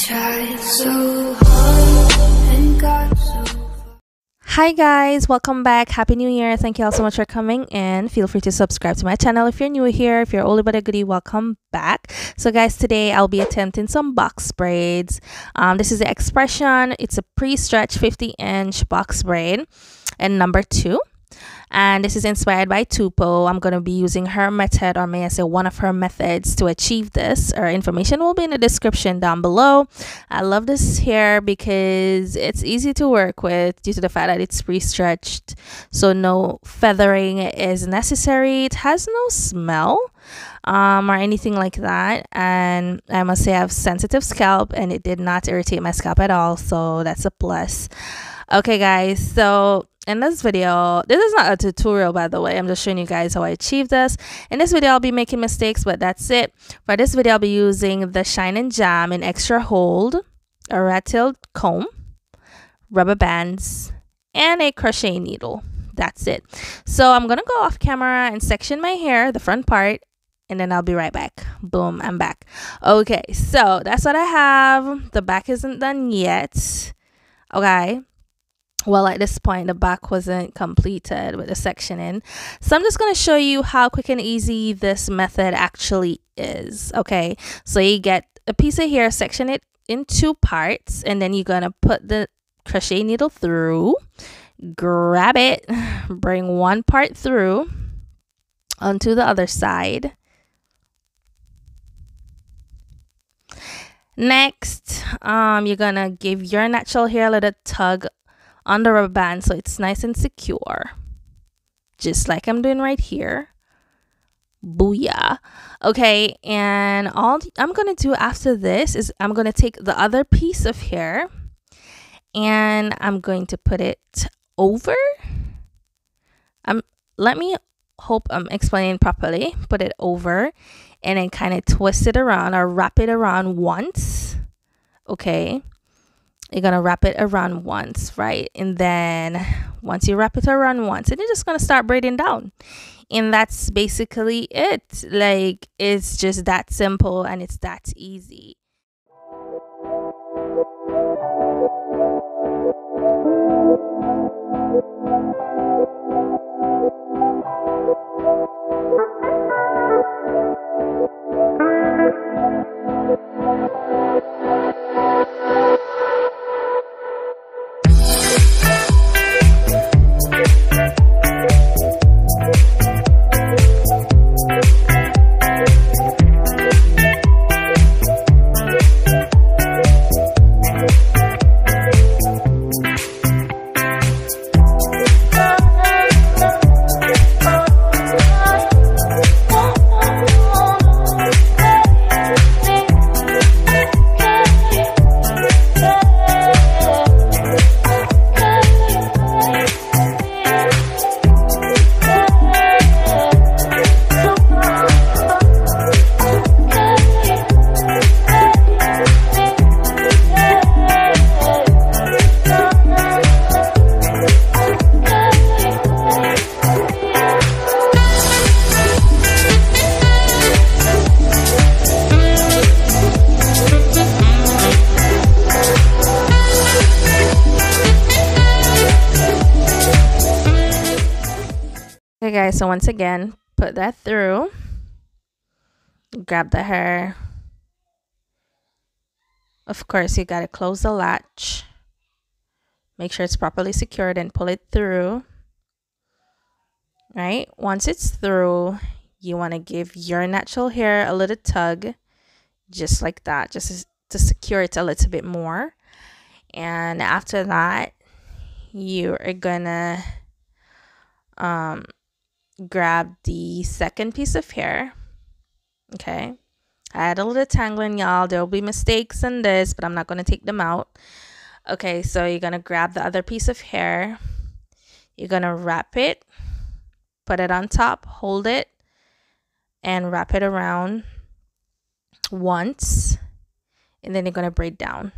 Tried so hard and got so far. Hi guys, welcome back. Happy New Year. Thank you all so much for coming in. Feel free to subscribe to my channel if you're new here. If you're older but a goodie, welcome back. So guys, today I'll be attempting some box braids. This is the xpression. It's a pre-stretch 50-inch box braid and number 2. And this is inspired by TUPO. I'm going to be using her method, or may I say one of her methods, to achieve this. Her information will be in the description down below. I love this hair because it's easy to work with due to the fact that it's pre-stretched, so no feathering is necessary. It has no smell or anything like that, and I must say I have sensitive scalp and it did not irritate my scalp at all, so that's a plus. Okay guys, so in this video, this is not a tutorial by the way, I'm just showing you guys how I achieved this. In this video I'll be making mistakes, but that's it. For this video I'll be using the Shine and Jam in extra hold, a rat-tailed comb, rubber bands, and a crochet needle. That's it. So I'm gonna go off camera and section my hair, the front part, and then I'll be right back. Boom, I'm back. Okay, so that's what I have. The back isn't done yet. Okay, well, at this point the back wasn't completed with the sectioning, so I'm just going to show you how quick and easy this method actually is. Okay, so you get a piece of hair, section it in 2 parts, and then you're going to put the crochet needle through, grab it, bring one part through onto the other side. Next, you're gonna give your natural hair a little tug on the rubber band so it's nice and secure, just like I'm doing right here. Booyah. Okay, and all I'm gonna do after this is I'm gonna take the other piece of hair and I'm going to put it over. Let me hope I'm explaining properly. Put it over and then kind of twist it around or wrap it around once. Okay, you're gonna wrap it around once, right? And then once you wrap it around once, and you're just gonna start braiding down, and that's basically it. Like, it's just that simple and it's that easy. Okay guys, so once again, put that through, grab the hair. Of course, you gotta close the latch, make sure it's properly secured, and pull it through. Right, once it's through, you want to give your natural hair a little tug, just like that, just to secure it a little bit more. And after that, you are gonna grab the second piece of hair. Okay, I had a little tangling, y'all. There will be mistakes in this, but I'm not going to take them out. Okay, so you're going to grab the other piece of hair, you're going to wrap it, put it on top, hold it, and wrap it around once, and then you're going to braid down.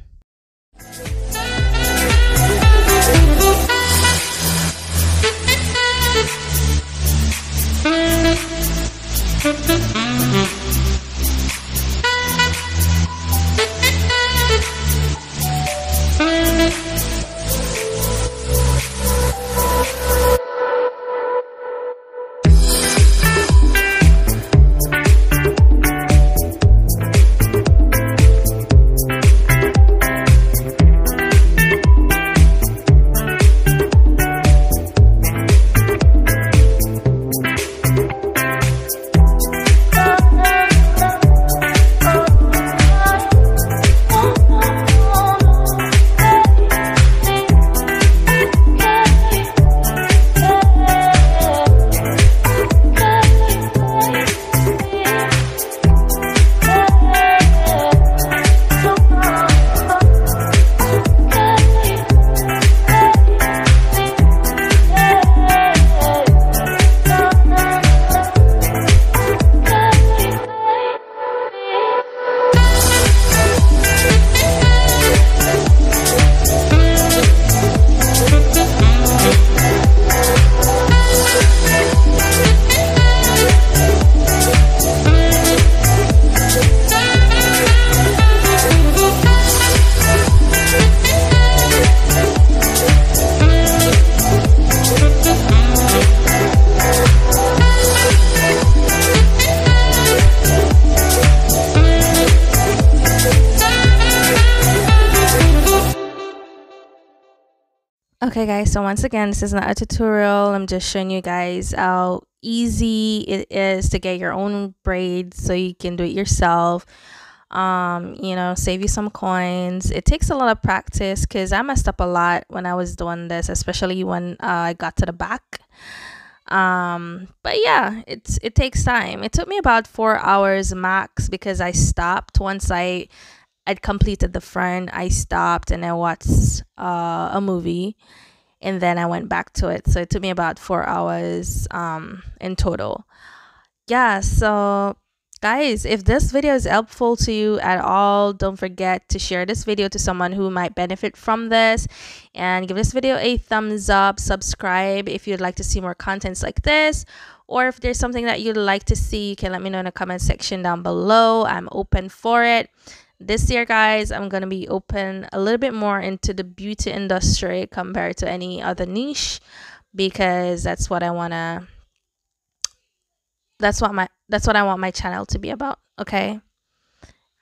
Okay guys, so once again, this is not a tutorial. I'm just showing you guys how easy it is to get your own braids so you can do it yourself. You know, save you some coins. It takes a lot of practice because I messed up a lot when I was doing this, especially when I got to the back. But yeah, it takes time. It took me about 4 hours max because I stopped once I'd completed the front. I stopped and I watched a movie, and then I went back to it. So it took me about 4 hours in total. Yeah, so guys, if this video is helpful to you at all, don't forget to share this video to someone who might benefit from this, and give this video a thumbs up. Subscribe if you'd like to see more contents like this, or if there's something that you'd like to see, you can let me know in the comment section down below. I'm open for it. This year, guys, I'm gonna be open a little bit more into the beauty industry compared to any other niche, because that's what I want my channel to be about. Okay,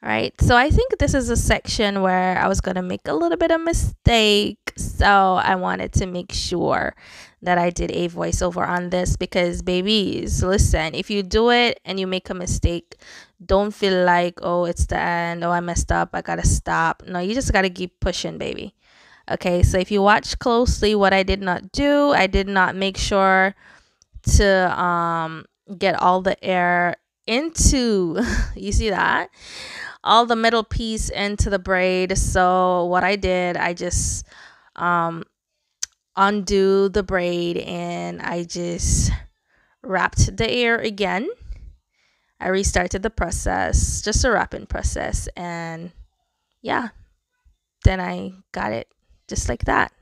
all right, so I think this is a section where I was gonna make a little bit of mistake, so I wanted to make sure that I did a voiceover on this, because babies, listen, if you do it and you make a mistake, don't feel like, oh, it's the end, oh, I messed up, I gotta stop. No, you just gotta keep pushing, baby. Okay, so if you watch closely, what I did not do, I did not make sure to get all the air into you see that, all the middle piece into the braid. So what I did, I just undo the braid and I just wrapped the air again. I restarted the process, just a wrapping process, and yeah, then I got it just like that.